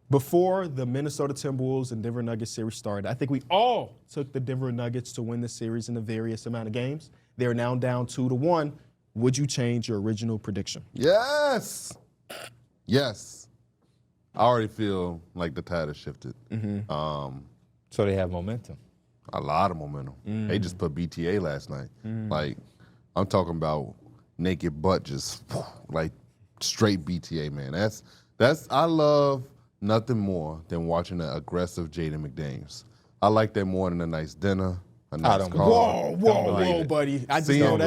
Before the Minnesota Timberwolves and Denver Nuggets series started, I think we all took the Denver Nuggets to win the series in a various amount of games. They are now down 2-1. Would you change your original prediction? Yes. Yes. I already feel like the tide has shifted. So they have momentum. A lot of momentum. They just put BTA last night. Like, I'm talking about naked butt, just like straight BTA, man. That's I love nothing more than watching an aggressive Jaden McDaniels. I like that more than a nice dinner, a nice car. Whoa, buddy. I just know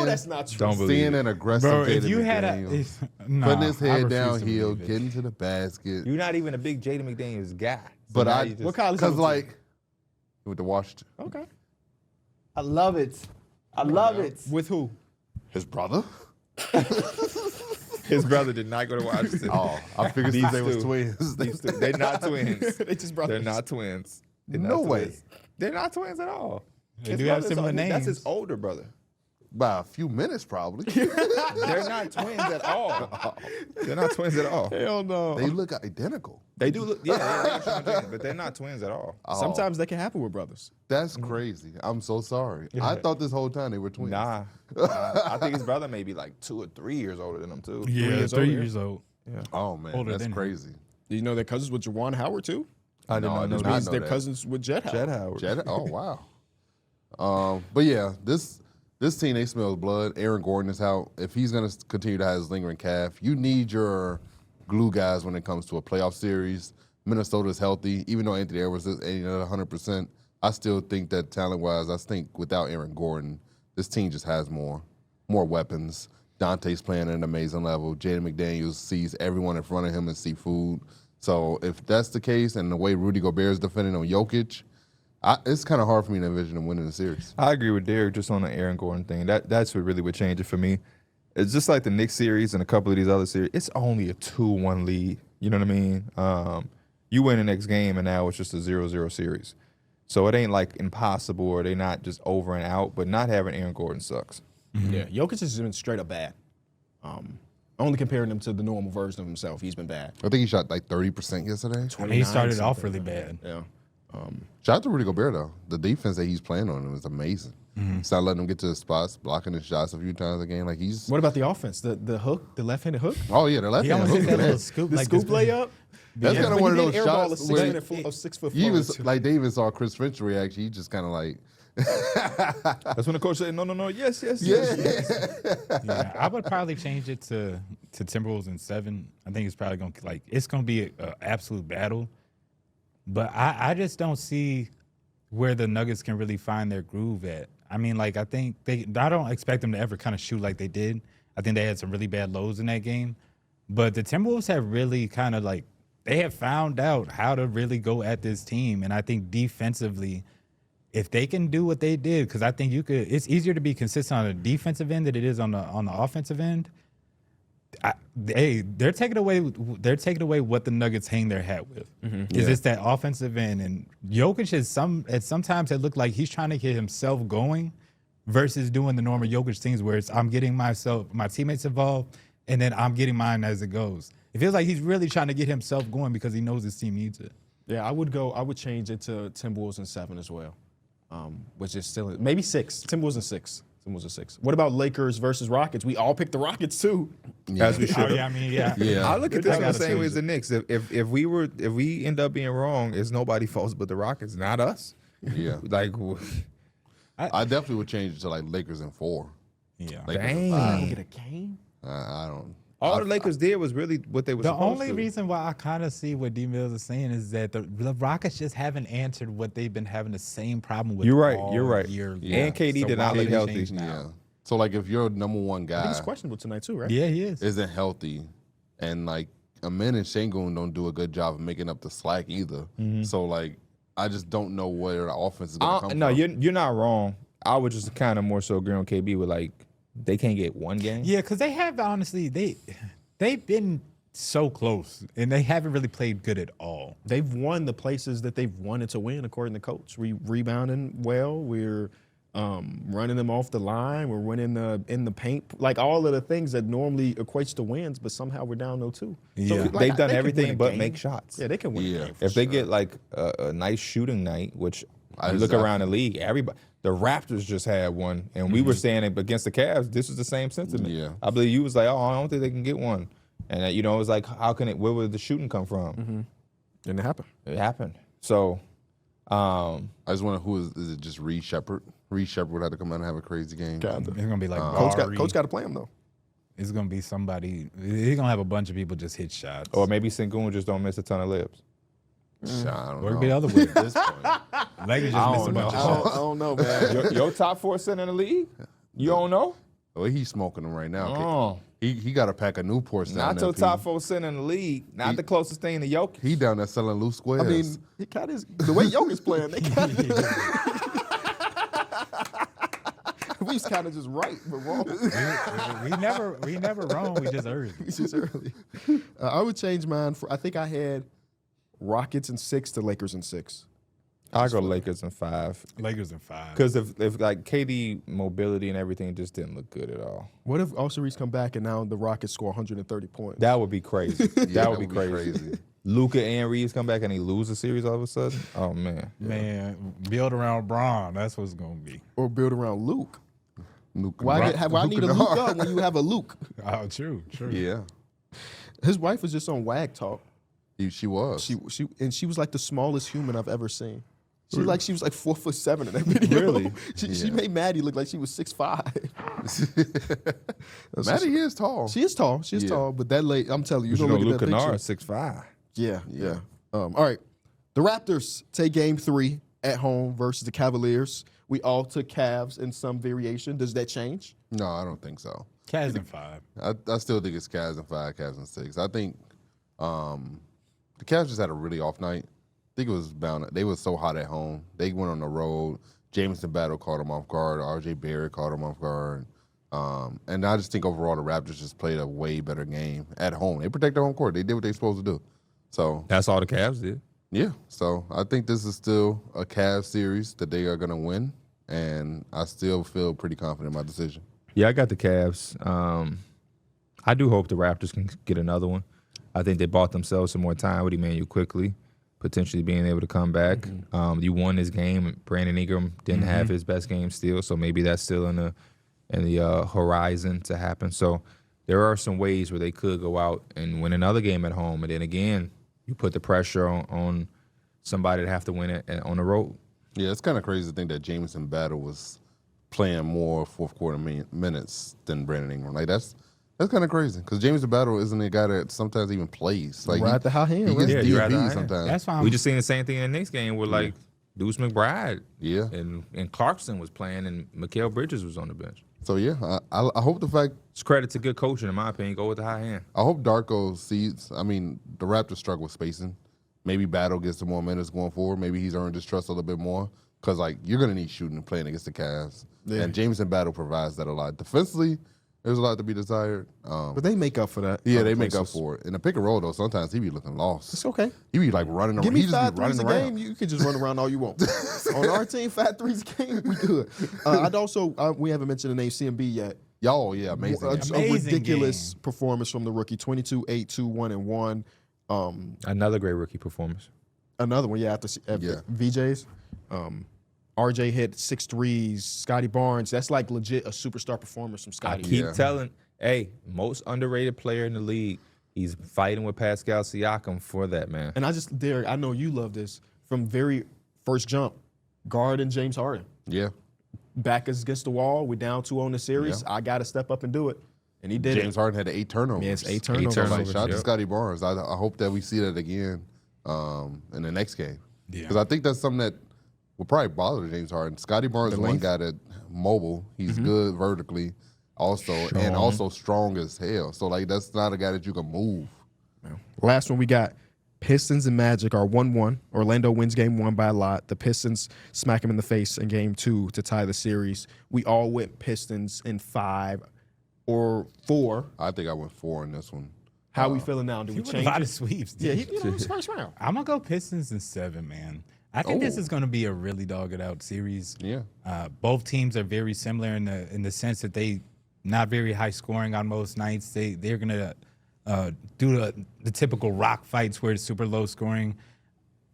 that's not true. Seeing an aggressive Bro, Jaden if you had McDaniels, putting his head downhill, getting to the basket. You're not even a big Jaden McDaniels guy. So But what college? because like, he went to Washington. Okay. I love it. I love it. With who? His brother? his brother did not go to Washington. Oh, I figured since they was twins. They're not twins. They just brothers. They're not twins. No way. They're not twins at all. They do have similar names. That's his older brother. By a few minutes, probably. They're not twins at all. They're not twins at all. Hell no. They look identical. They do look, yeah, but they're not twins at all. Sometimes that can happen with brothers. That's crazy. I'm so sorry. I thought this whole time they were twins. Nah. I think his brother may be like 2 or 3 years older than him, too. Yeah, 3 years old. Yeah. Oh, man, Older that's than him. crazy. Do you know they're cousins with Juwan Howard, too? I did not know Which that. means know they're that. cousins with Jet Howard. Jet Howard. Oh, wow. But yeah, this team, they smell blood. Aaron Gordon is out. If he's going to continue to have his lingering calf, you need your glue guys when it comes to a playoff series. Minnesota's healthy. Even though Anthony Edwards is 100%, I still think that talent-wise, I think without Aaron Gordon, this team just has more weapons. Dante's playing at an amazing level. Jaden McDaniels sees everyone in front of him and see food. So if that's the case, and the way Rudy Gobert is defending on Jokic, it's kind of hard for me to envision them winning the series. I agree with Derek just on the Aaron Gordon thing. That's what really would change it for me. It's just like the Knicks series and a couple of these other series. It's only a 2-1 lead. You know what I mean? You win the next game, and now it's just a 0-0 series. So it ain't like impossible, or they not just over and out. But not having Aaron Gordon sucks. Yeah, Jokic has been straight up bad. Only comparing him to the normal version of himself, he's been bad. I think he shot like 30% yesterday. I mean, he started 29 off something. really bad. Yeah. Shout out to Rudy Gobert, though. The defense that he's playing on him is amazing. He's not letting him get to the spots, blocking his shots a few times a game. Like he's. What about the offense? The hook, the left-handed hook? Oh, yeah, the left He hand. almost hit that little hook. scoop. The like scoop this- layup? That's kind of one of those airball shots a where 6 foot he was forward. like David saw Chris Finch reaction. He just kind of like, That's when the coach said, no, yes. Yeah, I would probably change it to Timberwolves in 7. I think it's probably gonna be an absolute battle. But I just don't see where the Nuggets can really find their groove at. I mean, I think I don't expect them to ever kind of shoot like they did. I think they had some really bad lows in that game. But the Timberwolves have really kind of they have found out how to really go at this team. And I think defensively, if they can do what they did, because I think it's easier to be consistent on the defensive end than it is on the offensive end. They're taking away what the Nuggets hang their hat with. It's that offensive end, and Jokic sometimes it looked like he's trying to get himself going versus doing the normal Jokic things where it's I'm getting my teammates involved and then I'm getting mine as it goes. It feels like he's really trying to get himself going because he knows his team needs it. Yeah, I would change it to Timberwolves in 7 as well, which is still maybe 6. Timberwolves in 6. Timberwolves in 6. What about Lakers versus Rockets? We all picked the Rockets too. As we should. Oh, yeah, I mean, yeah. yeah. I look at this I the gotta same way change as the Knicks. If we end up being wrong, it's nobody's fault but the Rockets, not us. Yeah. Like, I definitely would change it to like Lakers in 4. Yeah. Lakers Dang. in 5. Get a game? I don't. all the Lakers did was really what they were The supposed only to. reason why I kind of see what D Mills is saying is that the Rockets just haven't answered what they've been having the same problem with. You're right. all You're right. year Yeah. And KD So did why not would look they healthy. change now? Yeah. So like if your number one I guy think he's questionable tonight too, right? Yeah, he is. isn't healthy, and like Amen and Şengün don't do a good job of making up the slack either. So like I just don't know where the offense is going to come No, from. you're not wrong. I would just kind of more so agree on KB with like they can't get one game. Yeah, because they have honestly they've been so close and they haven't really played good at all. They've won the places that they've wanted to win, according to coach. We rebounding well. We're running them off the line. We're winning in the paint. Like all of the things that normally equates to wins, but somehow we're down 0-2. Yeah. So, like, They've done they can everything win a but game. make shots. Yeah, they can win a Yeah. game. For If they sure. get like a nice shooting night, which I you just- look around the league, everybody, the Raptors just had one, and we were saying it against the Cavs. This was the same sentiment. Yeah. I believe you was like, oh, I don't think they can get one, and it was like, how can it? Where would the shooting come from? and it happened. It happened. So, I just wonder who is it? Just Reed Shepard? Reed Shepard would have to come out and have a crazy game. Kinda. It's gonna be like Coach got to play him though. It's gonna be somebody. He's gonna have a bunch of people just hit shots. or maybe Sengun just don't miss a ton of lips. I don't Or it know. could be the other way. At this point. Lakers I just miss a don't bunch know. of shots. I don't know, man. Your top 4 center in the league? You don't know? Well, he's smoking them right now. Oh. He got a pack of Newports down Not there. your P. top 4 center in the league. Not the closest thing to Jokic. He down there selling loose squares. I mean, he kind of the way Jokic playing. They kind of we was kind of just right but wrong. we never wrong. We just early. It's just early. I would change mine for. I think I had Rockets in 6 to Lakers in 6. I'll go Lakers in 5. Lakers in 5. Because if like KD mobility and everything just didn't look good at all. What if Austin Reeves come back and now the Rockets score 130 points? That would be crazy. Yeah, that would be crazy. Luka and Reeves come back and he lose the series all of a sudden. Oh man. Man, build around Braun. That's what it's gonna be. Or build around Luke. Nuke Why Nuke need a and Luke hard. up when you have a Luke? Oh, true. Yeah, His wife was just on Wag Talk. she was. She was like the smallest human I've ever seen. She was like 4'7" in that video. Really? She made Maddie look like she was 6'5". Maddie is tall. She is tall. She is Yeah. tall. But that late, I'm telling you, You you know, go look Luka at that Kennard picture. 6'5". Yeah. All right. The Raptors take game 3 at home versus the Cavaliers. We all took Cavs in some variation. Does that change? No, I don't think so. Cavs in 5. I still think it's Cavs in 5, Cavs in 6. I think the Cavs just had a really off night. I think it was bound. They were so hot at home. They went on the road. Jameson Battle caught them off guard. R.J. Barrett caught them off guard. And I just think overall the Raptors just played a way better game at home. They protected their home court. They did what they supposed to do. So That's all the Cavs did. yeah. So I think this is still a Cavs series that they are going to win, and I still feel pretty confident in my decision. Yeah, I got the Cavs. I do hope the Raptors can get another one. I think they bought themselves some more time with Emmanuel quickly, potentially being able to come back. You won this game. Brandon Ingram didn't have his best game still, so maybe that's still in the horizon to happen. So there are some ways where they could go out and win another game at home, and then again, you put the pressure on somebody to have to win it on the road. Yeah, it's kind of crazy to think that Jameson Battle was playing more fourth quarter minutes than Brandon Ingram. Like that's kind of crazy because Jameson Battle isn't a guy that sometimes even plays. Like Ride the hot hand, he right? gets Yeah, you ride the hot DMP'd hand. sometimes. That's why We just seen the same thing in the next game where like Deuce McBride Yeah. and Clarkson was playing and Mikal Bridges was on the bench. So yeah, I hope the fact It's credit to good coaching in my opinion. Go with the high hand. I hope Darko sees. I mean, the Raptors struggle with spacing. Maybe Battle gets some more minutes going forward. Maybe he's earned his trust a little bit more because like you're gonna need shooting and playing against the Cavs, and Jameson Battle provides that a lot. Defensively, there's a lot to be desired. But they make up for that. Yeah, other they make up places. for it. In the pick and roll though, sometimes he be looking lost. It's okay. He be like running around. Give me He just 5 be running threes a around. game. You can just run around all you want. On our team, 5 threes a game, we good. I'd also we haven't mentioned the name CMB yet. Y'all, yeah, amazing. A game. Amazing ridiculous game. performance from the rookie. 22, 8, 2, 1, and 1. Another great rookie performance. Another one, after Yeah. VJ's. RJ hit 6 threes. Scotty Barnes, that's like legit a superstar performance from I Scotty. keep Yeah. telling, hey, most underrated player in the league. He's fighting with Pascal Siakam for that, man. And Derek, I know you love this. From very first jump, guard and James Harden. Yeah, Back us against the wall. We're down 2 on the series. Yeah. I got to step up and do it. And he did James it. Harden had 8 turnovers. Yes, 8 turnovers. So, like, turnovers, shout out to yep. Scotty Barnes. I hope that we see that again in the next game. Yeah. Because I think that's something that will probably bother James Harden. Scotty Barnes is one length. guy that mobile. He's good vertically, also, and also strong as hell. So like that's not a guy that you can move. Last one we got Pistons and Magic are 1-1. Orlando wins game 1 by a lot. The Pistons smack him in the face in game 2 to tie the series. We all went Pistons in 5 or 4. I think I went 4 in this one. How we feeling now? Do we He went a change lot it? of sweeps. Yeah, didn't he was first round. I'm gonna go Pistons in 7, man. I think this is going to be a really dogged-out series. Yeah. Both teams are very similar in the sense that they not very high scoring on most nights. They're going to do the typical rock fights where it's super low scoring.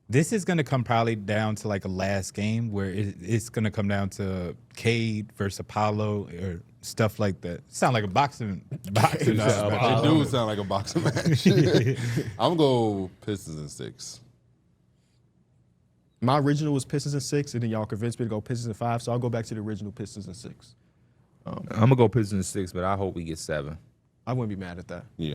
This is going to come probably down to like a last game where it's going to come down to Cade versus Apollo or stuff like that. Sound like a boxing match. It do sound like a boxing match. I'm going to go Pistons in 6. My original was Pistons in 6, and then y'all convinced me to go Pistons in 5, so I'll go back to the original Pistons in 6. I'm gonna go Pistons in 6, but I hope we get 7. I wouldn't be mad at that. Yeah.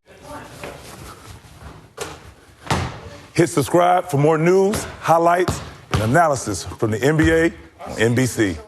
Hit subscribe for more news, highlights, and analysis from the NBA on NBC.